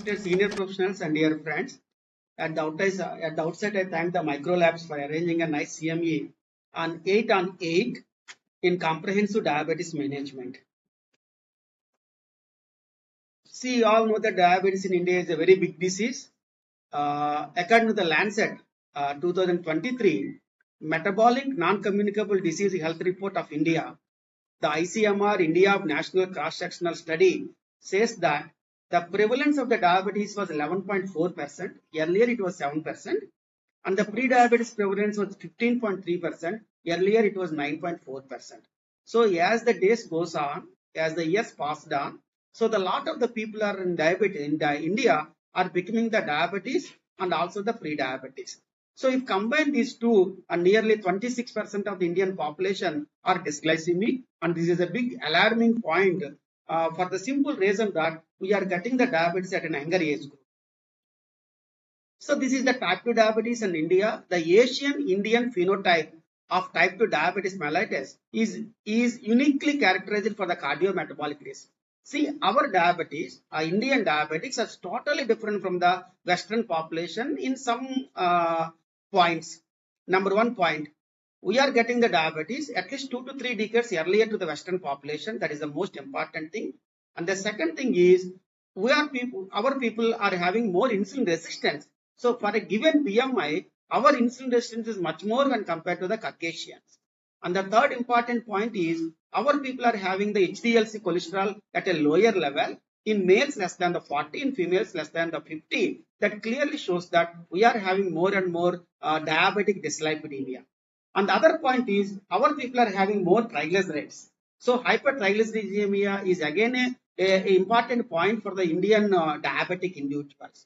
respected senior professionals and dear friends, at the outset, I thank the Microlabs for arranging a nice CME on 8 on 8 in comprehensive diabetes management. See, you all know that diabetes in India is a very big disease. According to the Lancet 2023 Metabolic Non-Communicable Disease Health Report of India, the ICMR India National Cross-Sectional Study says that the prevalence of the diabetes was 11.4%. Earlier it was 7%. And the pre-diabetes prevalence was 15.3%. Earlier it was 9.4%. So as the days goes on, as the years passed on, so the lot of the people are in diabetes in India are becoming the diabetes and also the pre-diabetes. So if combine these two, and nearly 26% of the Indian population are dysglycemic, and this is a big alarming point for the simple reason that we are getting the diabetes at an younger age group. So this is the type 2 diabetes in India. The Asian Indian phenotype of type 2 diabetes mellitus is uniquely characterized for the cardiometabolic risk. See, our diabetes, Indian diabetics, is totally different from the Western population in some points. Number one point, we are getting the diabetes at least 2 to 3 decades earlier to the Western population. That is the most important thing. And the second thing is, our people are having more insulin resistance. So for a given BMI, our insulin resistance is much more when compared to the Caucasians. And the third important point is, our people are having the HDLC cholesterol at a lower level in males less than the 40, in females less than the 50. That clearly shows that we are having more and more diabetic dyslipidemia. And the other point is, our people are having more triglycerides. So hypertriglyceridemia is again a important point for the Indian diabetic individuals.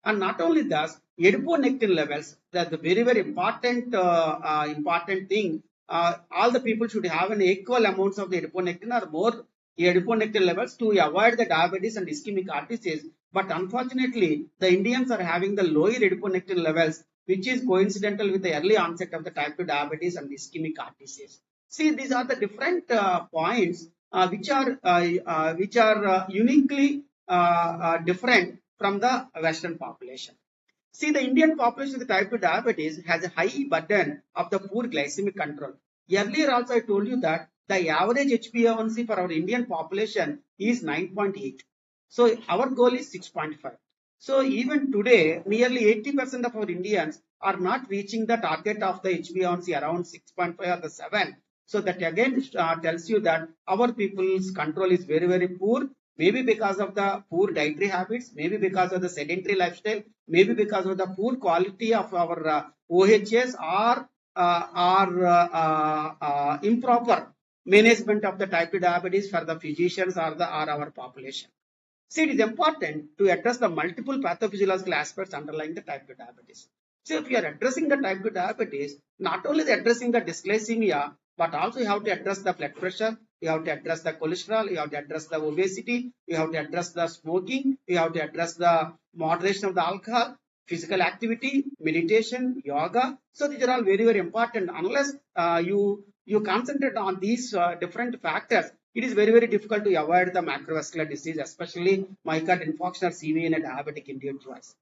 And not only that, adiponectin levels, that's the very, very important important thing. All the people should have an equal amounts of the adiponectin or more adiponectin levels to avoid the diabetes and ischemic heart disease. But unfortunately, the Indians are having the lower adiponectin levels, which is coincidental with the early onset of the type 2 diabetes and ischemic heart disease. See, these are the different points which are uniquely different from the Western population. See, the Indian population with type 2 diabetes has a high burden of the poor glycemic control. Earlier also I told you that the average HbA1c for our Indian population is 9.8. So our goal is 6.5. So even today, nearly 80% of our Indians are not reaching the target of the HbA1c around 6.5 or the 7. So that again tells you that our people's control is very, very poor. Maybe because of the poor dietary habits, maybe because of the sedentary lifestyle, maybe because of the poor quality of our OHS or improper management of the type 2 diabetes for the physicians or our population. See, it is important to address the multiple pathophysiological aspects underlying the type 2 diabetes. So if you are addressing the type 2 diabetes, not only addressing the dysglycemia, but also you have to address the blood pressure, you have to address the cholesterol, you have to address the obesity, you have to address the smoking, you have to address the moderation of the alcohol, physical activity, meditation, yoga. So these are all very, very important. Unless you concentrate on these different factors, it is very, very difficult to avoid the macrovascular disease, especially myocardial infarction or CV in a diabetic individuals.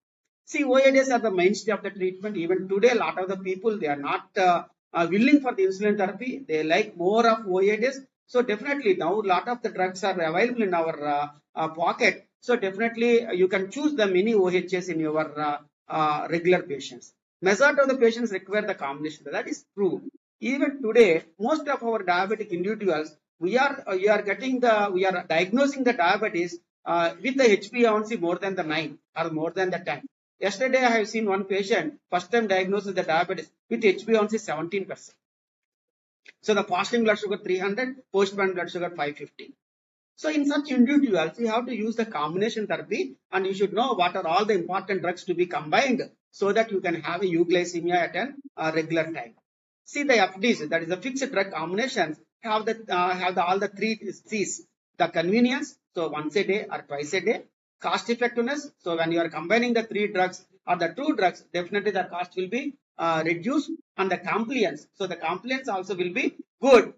See, OADs are the mainstay of the treatment. Even today, a lot of the people, they are not willing for the insulin therapy. They like more of OADs. So definitely now a lot of the drugs are available in our pocket. So definitely you can choose the mini OHS in your regular patients. Majority of the patients require the combination. That is true. Even today, most of our diabetic individuals, we are diagnosing the diabetes with the HbA1c more than the 9 or more than the 10. Yesterday, I have seen one patient, first time diagnosed with the diabetes with HbA1c 17%. So the fasting blood sugar 300, post-band blood sugar 550. So in such individuals, you have to use the combination therapy, and you should know what are all the important drugs to be combined so that you can have a euglycemia at a regular time. See, the FDs, that is the fixed drug combinations, have all the three C's: the convenience, so once a day or twice a day; cost effectiveness, so when you are combining the 3 drugs or the 2 drugs, definitely the cost will be reduced, and the compliance, so the compliance also will be good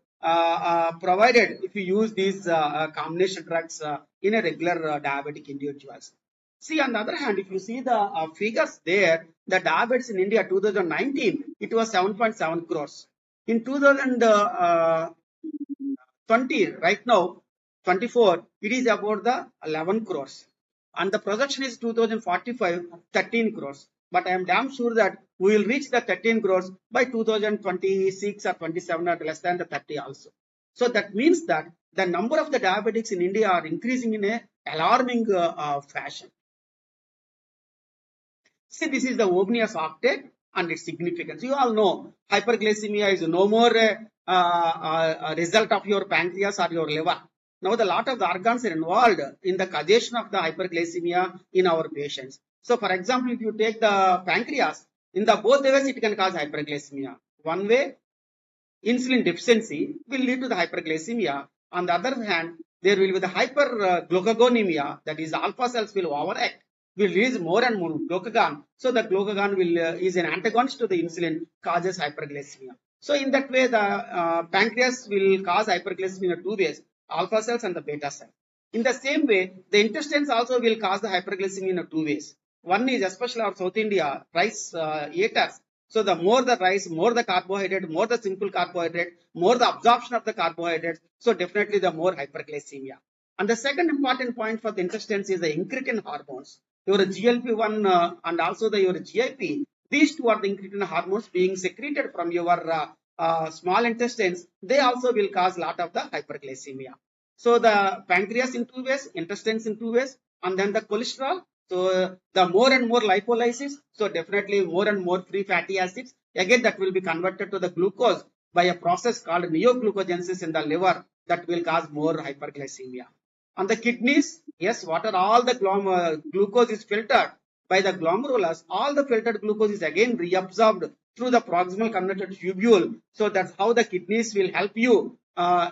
provided if you use these combination drugs in a regular diabetic individuals. See, on the other hand, if you see the figures there, the diabetes in India 2019, it was 7.7 crores. In 2020, right now, 24, it is about the 11 crores. And the projection is 2045, 13 crores. But I am damn sure that we will reach the 13 crores by 2026 or 27 or less than the 30 also. So that means that the number of the diabetics in India are increasing in a alarming fashion. See, this is the Obnius octet and its significance. You all know hyperglycemia is no more a result of your pancreas or your liver. Now, the lot of the organs are involved in the causation of the hyperglycemia in our patients. So, for example, if you take the pancreas, in the both ways it can cause hyperglycemia. One way, insulin deficiency will lead to the hyperglycemia. On the other hand, there will be the hyperglucagonemia, that is alpha cells will overact, will release more and more glucagon. So the glucagon will is an antagonist to the insulin, causes hyperglycemia. So in that way, the pancreas will cause hyperglycemia in two ways, alpha cells and the beta cell. In the same way, the intestines also will cause the hyperglycemia in two ways. One is especially our South India rice eaters. So the more the rice, more the carbohydrate, more the simple carbohydrate, more the absorption of the carbohydrates. So definitely the more hyperglycemia. And the second important point for the intestines is the incretin hormones. Your GLP-1 and also your GIP. These two are the incretin hormones being secreted from your small intestines. They also will cause a lot of the hyperglycemia. So the pancreas in two ways, intestines in two ways, and then the cholesterol. So the more and more lipolysis, so definitely more and more free fatty acids. Again, that will be converted to the glucose by a process called neoglucogenesis in the liver, that will cause more hyperglycemia. On the kidneys, yes, what are all the glucose is filtered by the glomerulus. All the filtered glucose is again reabsorbed through the proximal convoluted tubule. So that's how the kidneys will help you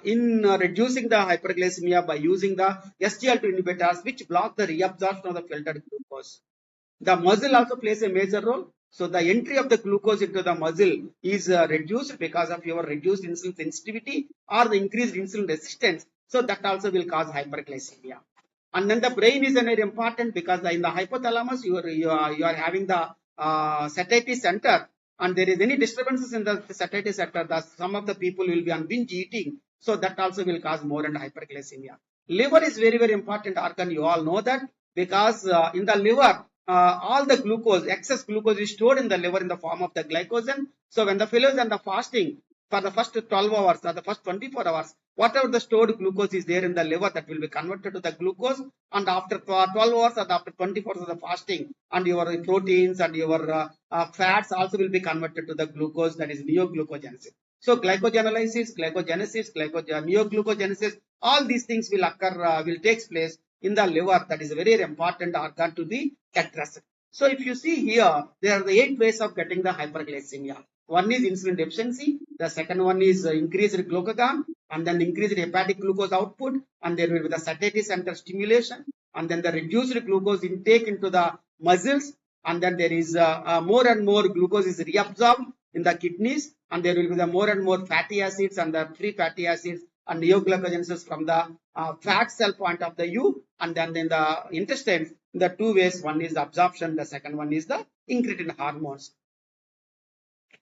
in reducing the hyperglycemia by using the SGLT inhibitors, which block the reabsorption of the filtered glucose. The muscle also plays a major role. So the entry of the glucose into the muscle is reduced because of your reduced insulin sensitivity or the increased insulin resistance. So that also will cause hyperglycemia. And then the brain is very important because in the hypothalamus you are having the satiety center, and there is any disturbances in the satiety center, some of the people will be on binge eating. So that also will cause more and hyperglycemia. Liver is very, very important organ. You all know that because in the liver, all the glucose, excess glucose is stored in the liver in the form of the glycogen. So when the fellow is under fasting for the first 12 hours or the first 24 hours, whatever the stored glucose is there in the liver, that will be converted to the glucose. And after 12 hours or after 24 hours of the fasting, and your proteins and your fats also will be converted to the glucose, that is neoglucogenesis. So glycogenolysis, glycogenesis, neoglucogenesis, all these things will occur, will take place in the liver. That is a very important organ to be addressed. So if you see here, there are the 8 ways of getting the hyperglycemia. One is insulin deficiency. The second one is increased glucagon, and then increased hepatic glucose output, and there will be the satiety center stimulation, and then the reduced glucose intake into the muscles, and then there is more and more glucose is reabsorbed in the kidneys, and there will be the more and more fatty acids and the free fatty acids and neoglucogenesis from the fat cell point of the view. And then in the intestines, the 2 ways, one is the absorption, the second one is the incretin hormones.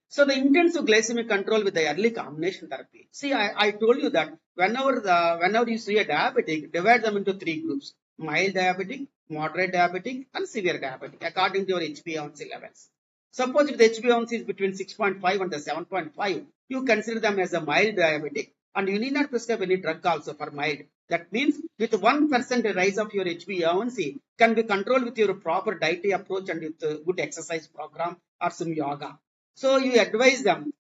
So the intensive glycemic control with the early combination therapy. See, I told you that whenever you see a diabetic, divide them into 3 groups: mild diabetic, moderate diabetic, and severe diabetic, according to your HbA1c levels. Suppose if the HbA1c is between 6.5 and the 7.5, you consider them as a mild diabetic, and you need not prescribe any drug also for mild. That means with 1% rise of your HbA1c can be controlled with your proper dietary approach and with good exercise program or some yoga. So you advise them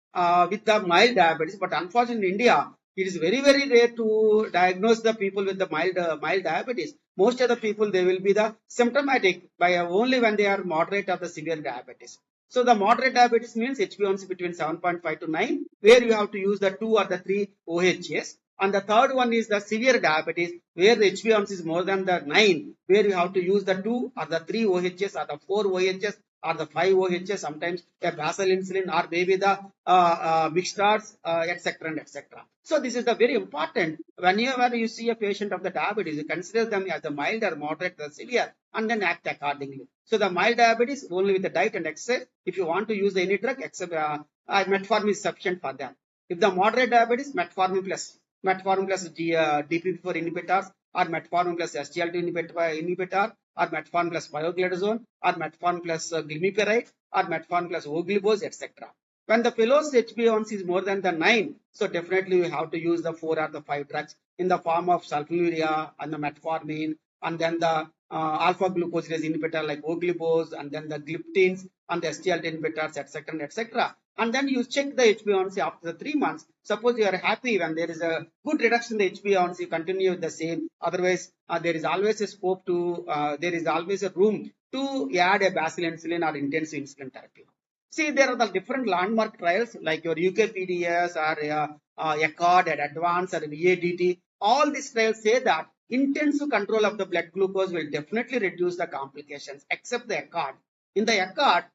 with the mild diabetes, but unfortunately in India, it is very, very rare to diagnose the people with the mild diabetes. Most of the people, they will be the symptomatic by only when they are moderate or the severe diabetes. So the moderate diabetes means HbA1c between 7.5 to 9, where you have to use the 2 or the 3 OHS. And the third one is the severe diabetes, where the HbA1c is more than the 9, where you have to use the 2 or the 3 OHS or the 4 OHS or the 5-OHS, sometimes a basal insulin, or maybe the mixtars, etc. and etc. So this is the very important. Whenever you see a patient of the diabetes, you consider them as the mild or moderate or severe, and then act accordingly. So the mild diabetes only with the diet and exercise. If you want to use any drug, except metformin is sufficient for them. If the moderate diabetes, metformin plus DPP4 inhibitors, or metformin plus SGLT2 inhibitor, or metformin plus pioglitazone, or metformin plus glimepiride, or metformin plus voglibose, etc. When the fellow's HbA1c is more than the 9, so definitely we have to use the 4 or the 5 drugs in the form of sulfonylurea and the metformin, and then the alpha glucosidase inhibitor like voglibose, and then the gliptins and the SGLT inhibitors, etc. and etc. And then you check the HbA1c after the 3 months. Suppose you are happy when there is a good reduction in the HbA1c, continue with the same. Otherwise, there is always a scope to, there is always a room to add a basal insulin or intensive insulin therapy. See, there are the different landmark trials like your UKPDS or ECCORD and ADVANCE or VADT. All these trials say that intensive control of the blood glucose will definitely reduce the complications, except the ECCORD. In the ECCORD,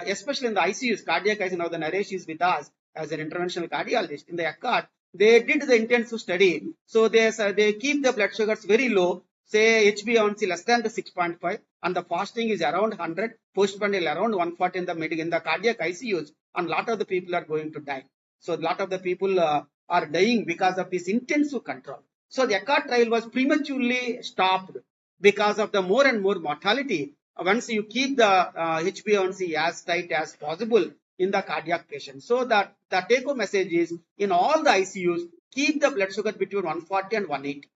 especially in the ICUs, cardiac ICU, now the Naresh is with us as an interventional cardiologist. In the ECCORD, they did the intensive study. So they keep the blood sugars very low, say HbA1c less than the 6.5, and the fasting is around 100, postprandial around 140 in the cardiac ICUs, and lot of the people are going to die. So a lot of the people are dying because of this intensive control. So the ECCORD trial was prematurely stopped because of the more and more mortality. Once you keep the HbA1c as tight as possible in the cardiac patient. So that the take-home message is, in all the ICUs, keep the blood sugar between 140 and 180.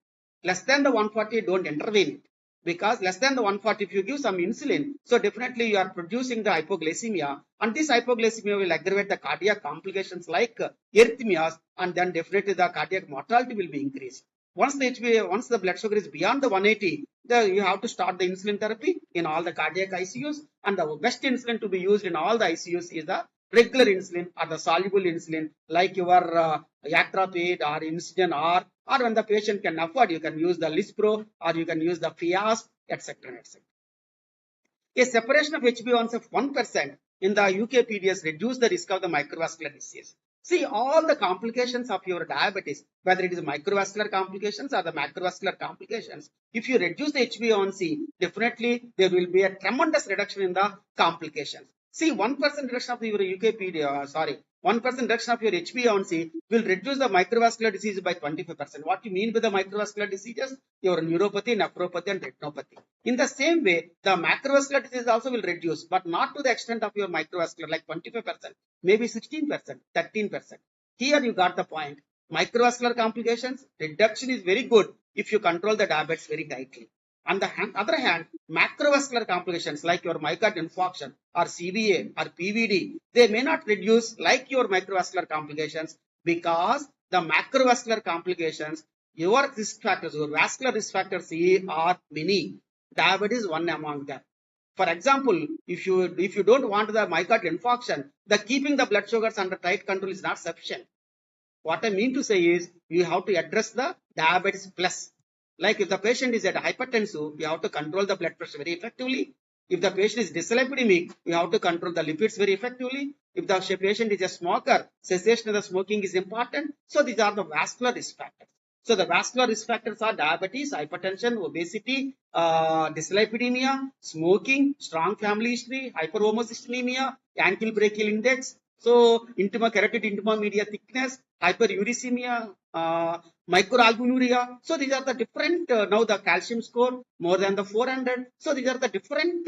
Less than the 140, don't intervene it. Because less than the 140, if you give some insulin, so definitely you are producing the hypoglycemia, and this hypoglycemia will aggravate the cardiac complications like arrhythmias, and then definitely the cardiac mortality will be increased. Once the blood sugar is beyond the 180, you have to start the insulin therapy in all the cardiac ICUs, and the best insulin to be used in all the ICUs is the regular insulin or the soluble insulin, like your Actrapid or Insulin, or when the patient can afford, you can use the Lispro, or you can use the Fiasp, etc. etc. A separation of HbA1c of 1% in the UKPDS reduce the risk of the microvascular disease. See, all the complications of your diabetes, whether it is microvascular complications or the macrovascular complications, if you reduce the HbA1c, definitely there will be a tremendous reduction in the complications. See, 1% reduction of your 1% reduction of your HbA1c will reduce the microvascular disease by 25%. What do you mean by the microvascular diseases? Your neuropathy, nephropathy, and retinopathy. In the same way, the macrovascular disease also will reduce, but not to the extent of your microvascular, like 25%, maybe 16%, 13%. Here you got the point. Microvascular complications, reduction is very good if you control the diabetes very tightly. On the other hand, macrovascular complications like your myocardial infarction or CVA or PVD, they may not reduce like your microvascular complications, because the macrovascular complications, your risk factors, your vascular risk factors are many. Diabetes is one among them. For example, if you don't want the myocardial infarction, the keeping the blood sugars under tight control is not sufficient. What I mean to say is, you have to address the diabetes plus. Like if the patient is at hypertensive, you have to control the blood pressure very effectively. If the patient is dyslipidemic, you have to control the lipids very effectively. If the patient is a smoker, cessation of the smoking is important. So these are the vascular risk factors. So the vascular risk factors are diabetes, hypertension, obesity, dyslipidemia, smoking, strong family history, hyperhomocystinemia, ankle brachial index. So carotid intima media thickness, hyperuricemia, microalbuminuria. So these are the different, now the calcium score more than the 400. So these are the different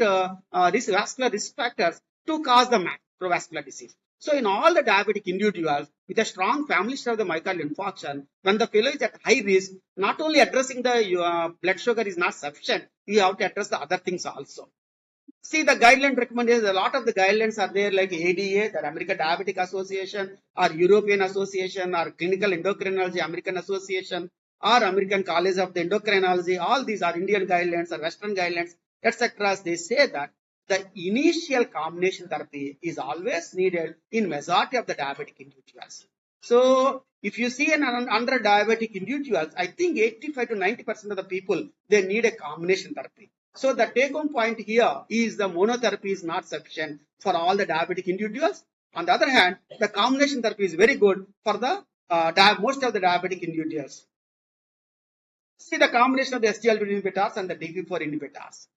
vascular risk factors to cause the macrovascular disease. So in all the diabetic individuals with a strong family history of the myocardial infarction, when the fellow is at high risk, not only addressing the blood sugar is not sufficient, you have to address the other things also. See, the guideline recommendations, a lot of the guidelines are there, like ADA, the American Diabetic Association, or European Association, or Clinical Endocrinology American Association, or American College of the Endocrinology. All these are Indian guidelines or Western guidelines, etc. They say that the initial combination therapy is always needed in majority of the diabetic individuals. So if you see an under diabetic individuals, I think 85 to 90% of the people, they need a combination therapy. So the take home point here is the monotherapy is not sufficient for all the diabetic individuals. On the other hand, the combination therapy is very good for the most of the diabetic individuals. See the combination of the SGLT2 inhibitors and the DP4 inhibitors.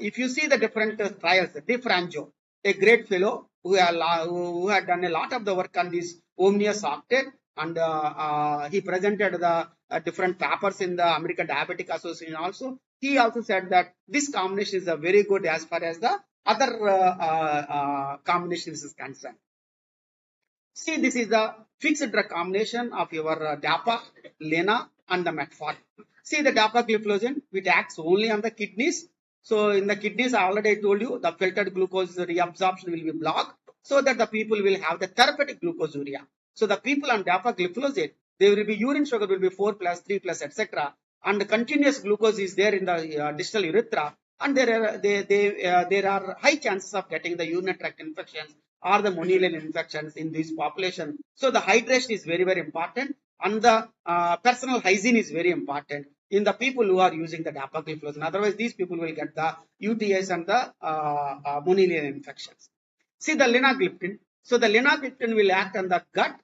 If you see the different trials, DiFranco, a great fellow who had done a lot of the work on this Omnius octet, and he presented the different papers in the American Diabetic Association also. He also said that this combination is a very good as far as the other combinations is concerned. See, this is the fixed drug combination of your DAPA, LENA, and the metformin. See, the dapagliflozin, which acts only on the kidneys. So, in the kidneys, I already told you, the filtered glucose reabsorption will be blocked, so that the people will have the therapeutic glucosuria. So, the people on dapagliflozin, there will be urine sugar will be 4 plus, 3 plus, etc. And the continuous glucose is there in the distal urethra, and there are high chances of getting the urinary tract infections or the monilian infections in this population. So the hydration is very, very important, and the personal hygiene is very important in the people who are using the dapagliflozin. Otherwise, these people will get the UTIs and the monilian infections. See the linagliptin. So the linagliptin will act on the gut,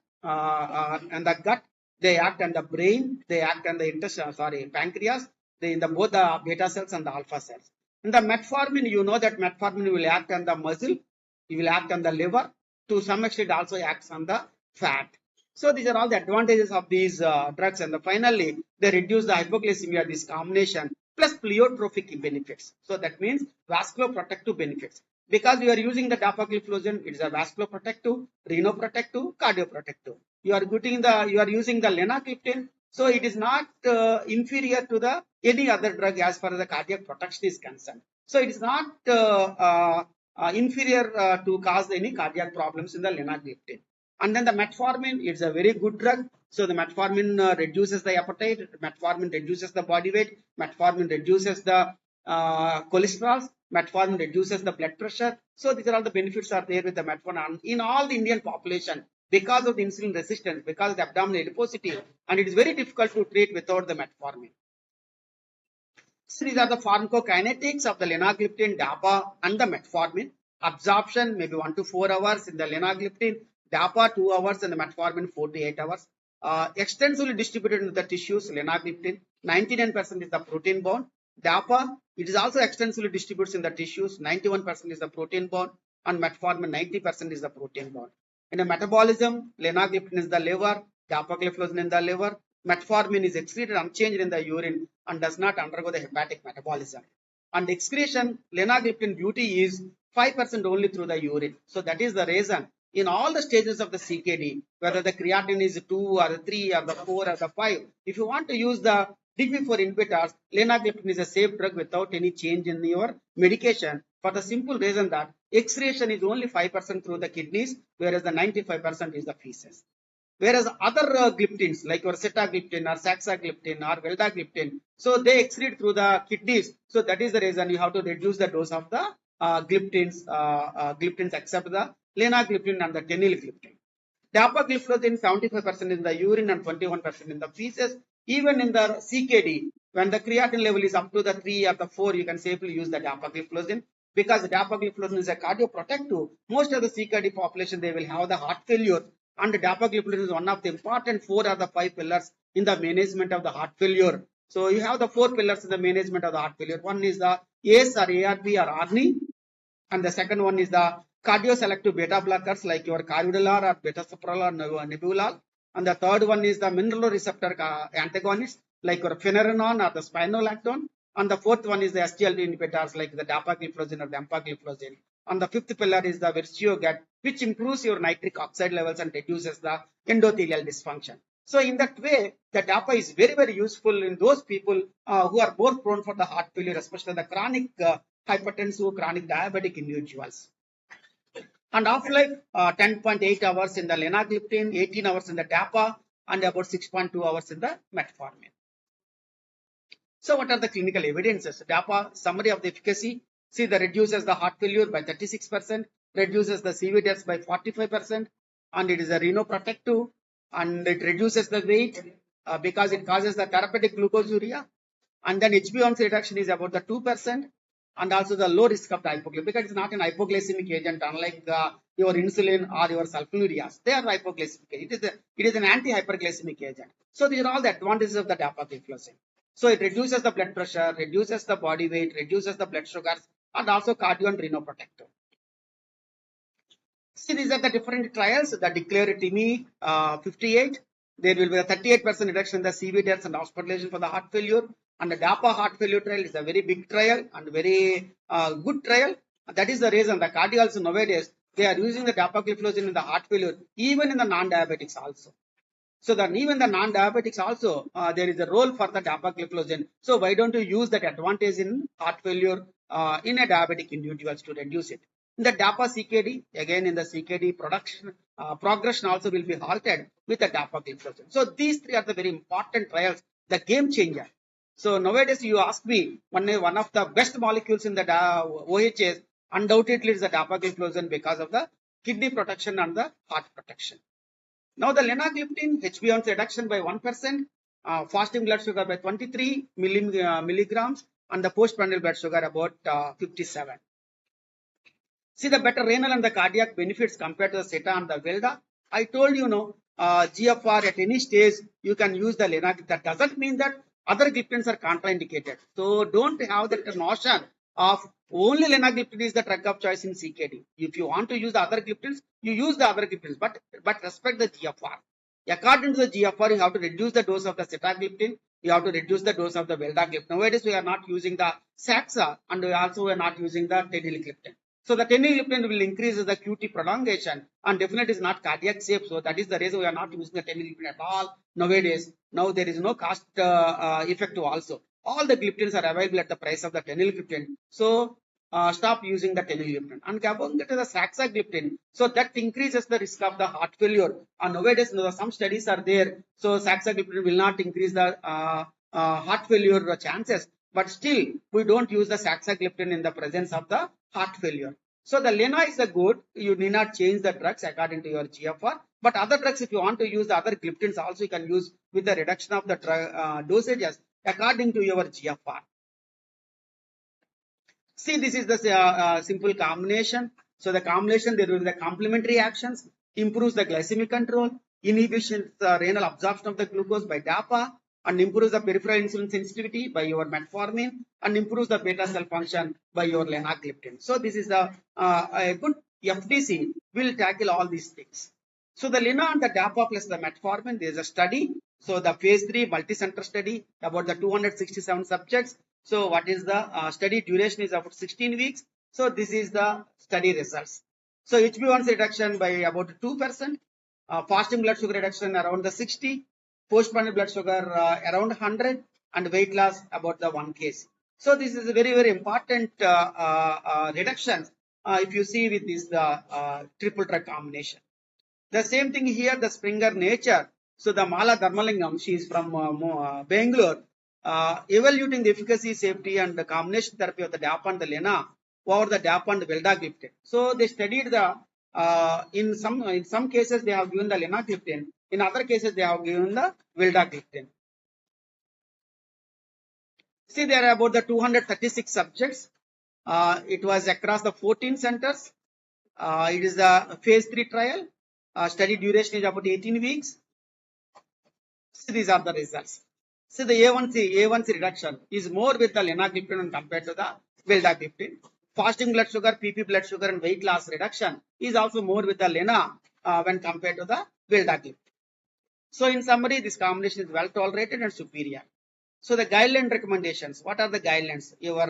They act on the brain. They act on the pancreas. They in the both the beta cells and the alpha cells. In the metformin, you know that metformin will act on the muscle. It will act on the liver. To some extent, it also acts on the fat. So these are all the advantages of these drugs. And finally, they reduce the hypoglycemia, this combination, plus pleiotropic benefits. So that means vasculoprotective benefits. Because you are using the dapagliflozin, it is a vasculoprotective, renoprotective, cardioprotective. You are using the linagliptin, so it is not inferior to the any other drug as far as the cardiac protection is concerned. So it is not inferior to cause any cardiac problems in the linagliptin. And then the metformin, it's a very good drug. So the metformin reduces the appetite, metformin reduces the body weight, metformin reduces the cholesterol, metformin reduces the blood pressure. So these are all the benefits are there with the metformin in all the Indian population because of the insulin resistance, because of the abdominal adiposity, and it is very difficult to treat without the metformin. So these are the pharmacokinetics of the linagliptin, DAPA, and the metformin. Absorption maybe 1 to 4 hours in the linagliptin, DAPA 2 hours, and the metformin 4 to 8 hours. Extensively distributed into the tissues, linagliptin 99% is the protein bound. DAPA, it is also extensively distributed in the tissues, 91% is the protein bound, and metformin 90% is the protein bound. In the metabolism, linagliptin is the liver, dapagliflozin in the liver, metformin is excreted unchanged in the urine and does not undergo the hepatic metabolism. And excretion, linagliptin beauty is 5% only through the urine. So that is the reason in all the stages of the CKD, whether the creatinine is 2 or the 3 or the 4 or the 5, if you want to use the DP4 inhibitors, linagliptin is a safe drug without any change in your medication, for the simple reason that excretion is only 5% through the kidneys, whereas the 95% is the feces. Whereas other gliptins like your sitagliptin or saxagliptin or veldagliptin, so they excrete through the kidneys. So that is the reason you have to reduce the dose of the gliptins except the linagliptin and the teneligliptin. Dapagliflozin 75% in the urine and 21% in the feces. Even in the CKD, when the creatinine level is up to the 3 or the 4, you can safely use the dapagliflozin, because dapagliflozin is a cardioprotective. Most of the CKD population, they will have the heart failure, and dapagliflozin is one of the important 4 or the 5 pillars in the management of the heart failure. So you have the 4 pillars in the management of the heart failure. One is the ACE or ARB or ARNI, and the second one is the cardioselective beta blockers like your carvedilol or betaseprol or nebuliol. And the third one is the mineraloreceptor antagonist like your finerenone or the spironolactone. And the fourth one is the SGLT inhibitors like the dapagliflozin or the empagliflozin. And the fifth pillar is the Virtiogat, which improves your nitric oxide levels and reduces the endothelial dysfunction. So in that way, the DAPA is very, very useful in those people who are more prone for the heart failure, especially the chronic hypertensive, chronic diabetic individuals. And half-life 10.8 hours in the linagliptin, 18 hours in the DAPA, and about 6.2 hours in the metformin. So what are the clinical evidences? DAPA, summary of the efficacy. See, the reduces the heart failure by 36%, reduces the CV deaths by 45%, and it is a renoprotective, and it reduces the weight because it causes the therapeutic glucosuria, And then HbA1c reduction is about the 2%, and also the low risk of the hypoglycemia, because it's not an hypoglycemic agent unlike your insulin or your sulfonylureas. They are hypoglycemic. It is an anti-hyperglycemic agent. So these are all the advantages of the dapagliflozin. So it reduces the blood pressure, reduces the body weight, reduces the blood sugars, and also cardio and renoprotective. See, these are the different trials that declared TIMI 58. There will be a 38% reduction in the CV deaths and hospitalization for the heart failure. And the DAPA heart failure trial is a very big trial and very good trial. That is the reason the cardiologists nowadays, they are using the dapagliflozin in the heart failure, even in the non-diabetics also. So that even the non-diabetics also, there is a role for the dapagliflozin. So why don't you use that advantage in heart failure in a diabetic individuals to reduce it? In the DAPA CKD, again in the CKD production, progression also will be halted with the dapagliflozin. So these three are the very important trials, the game changer. So nowadays you ask me, one of the best molecules in the OHS, undoubtedly is the dapagliflozin because of the kidney protection and the heart protection. Now the linagliptin, HbA1c reduction by 1%, fasting blood sugar by 23 milligrams, and the postprandial blood sugar about 57. See the better renal and the cardiac benefits compared to the SETA and the Velda. I told you, GFR at any stage you can use the linagliptin. That doesn't mean that other gliptins are contraindicated. So don't have that notion of only linagliptin is the drug of choice in CKD. If you want to use the other gliptins, you use the other gliptins, but respect the GFR. According to the GFR, you have to reduce the dose of the sitagliptin. You have to reduce the dose of the veldagliptin. Nowadays, we are not using the Saxa, and we are not using the teneligliptin. So the teneligliptin will increase the QT prolongation, and definitely is not cardiac safe. So that is the reason we are not using the teneligliptin at all nowadays. Now there is no cost effective also. All the gliptins are available at the price of the teneligliptin. So stop using the teneligliptin. And going to the saxagliptin, so that increases the risk of the heart failure. And nowadays, some studies are there. So saxagliptin will not increase the heart failure chances. But still, we don't use the saxagliptin in the presence of the heart failure. So the lena is a good. You need not change the drugs according to your GFR. But other drugs, if you want to use the other gliptins, also you can use with the reduction of the dosages according to your GFR. See, this is the simple combination. So the combination, there will be the complementary actions, improves the glycemic control, inhibitions the renal absorption of the glucose by DAPA, and improves the peripheral insulin sensitivity by your metformin, and improves the beta cell function by your linagliptin. So this is a good FDC will tackle all these things. So the lina and the DAPA plus the metformin, there is a study. So the phase 3 multi-center study about the 267 subjects. So what is the study duration is about 16 weeks. So this is the study results. So HbA1c reduction by about 2%, fasting blood sugar reduction around the 60, postprandial blood sugar around 100, and weight loss about the 1 kg. So this is a very, very important reduction if you see with this triple drug combination. The same thing here, the Springer Nature. So the Mala Dharmalingam, she is from Bangalore, evaluating the efficacy, safety, and the combination therapy of the DAPA and the lena over the DAPA and the veldagliptin. So they studied the in some cases they have given the linagliptin, in other cases they have given the veldagliptin. See, there are about the 236 subjects. It was across the 14 centers. It is the phase 3 trial. Study duration is about 18 weeks. See, these are the results. See, the A1C reduction is more with the linagliptin compared to the veldagliptin. Fasting blood sugar, PP blood sugar, and weight loss reduction is also more with the lena when compared to the veldagliptin. So in summary, this combination is well tolerated and superior. So the guideline recommendations, what are the guidelines? Your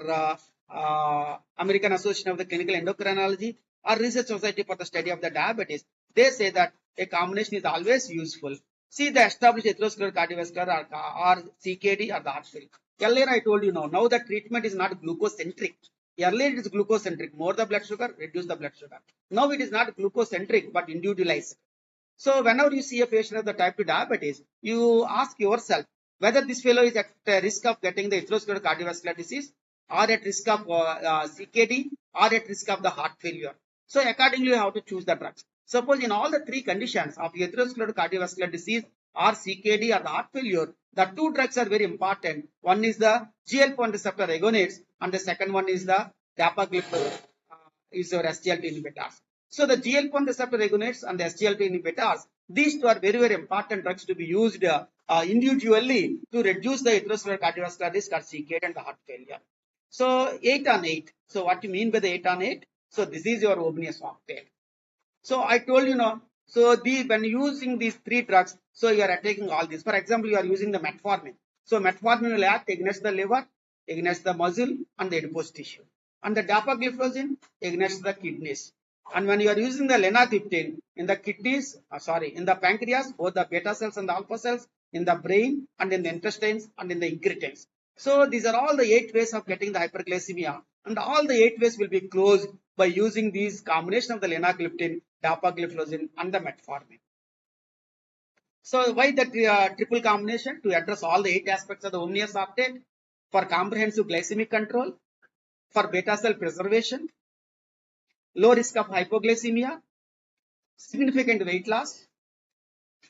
American Association of the Clinical Endocrinology or Research Society for the Study of the Diabetes, they say that a combination is always useful. See the established atherosclerotic cardiovascular or CKD or the heart failure. Earlier I told you now the treatment is not glucose-centric. Earlier it is glucose-centric, more the blood sugar, reduce the blood sugar. Now it is not glucose-centric but individualized. So whenever you see a patient of the type 2 diabetes, you ask yourself whether this fellow is at risk of getting the atherosclerotic cardiovascular disease, or at risk of CKD, or at risk of the heart failure. So accordingly, you have to choose the drugs. Suppose in all the three conditions of atherosclerotic cardiovascular disease or CKD or the heart failure, the two drugs are very important. One is the GLP-1 receptor agonists, and the second one is the dapagliflozin, is your SGLT inhibitors. So the GLP-1 receptor agonists and the SGLT inhibitors, these two are very, very important drugs to be used individually to reduce the atherosclerotic cardiovascular risk or CKD and the heart failure. So 8 on 8. So what do you mean by the 8 on 8? So this is your Omnius octet. So I told you now. So when using these three drugs, so you are taking all these. For example, you are using the metformin. So metformin will act against the liver, against the muscle and the adipose tissue. And the dapagliflozin against the kidneys. And when you are using the lenacapavir in the kidneys, in the pancreas, both the beta cells and the alpha cells, in the brain and in the intestines and in the incretins. So these are all the 8 ways of getting the hyperglycemia, and all the 8 ways will be closed by using these combination of the linagliptin, dapagliflozin and the metformin. So why that triple combination? To address all the 8 aspects of the Omnius octet, for comprehensive glycemic control, for beta cell preservation, low risk of hypoglycemia, significant weight loss,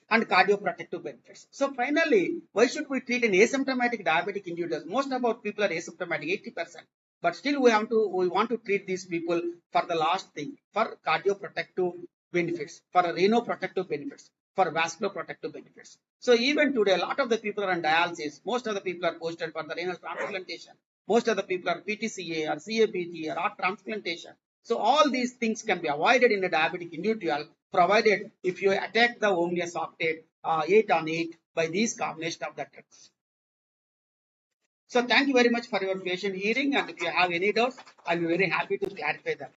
and cardioprotective benefits. So finally, why should we treat an asymptomatic diabetic individuals? Most of our people are asymptomatic, 80%. But still we want to treat these people for the last thing, for cardioprotective benefits, for renoprotective benefits, for vascular protective benefits. So even today, a lot of the people are on dialysis. Most of the people are posted for the renal transplantation. Most of the people are PTCA or CABG or heart transplantation. So all these things can be avoided in a diabetic individual, provided if you attack the Omnius octet 8 on 8 by these combination of the drugs. So thank you very much for your patient hearing, and if you have any doubts, I'll be very happy to clarify them.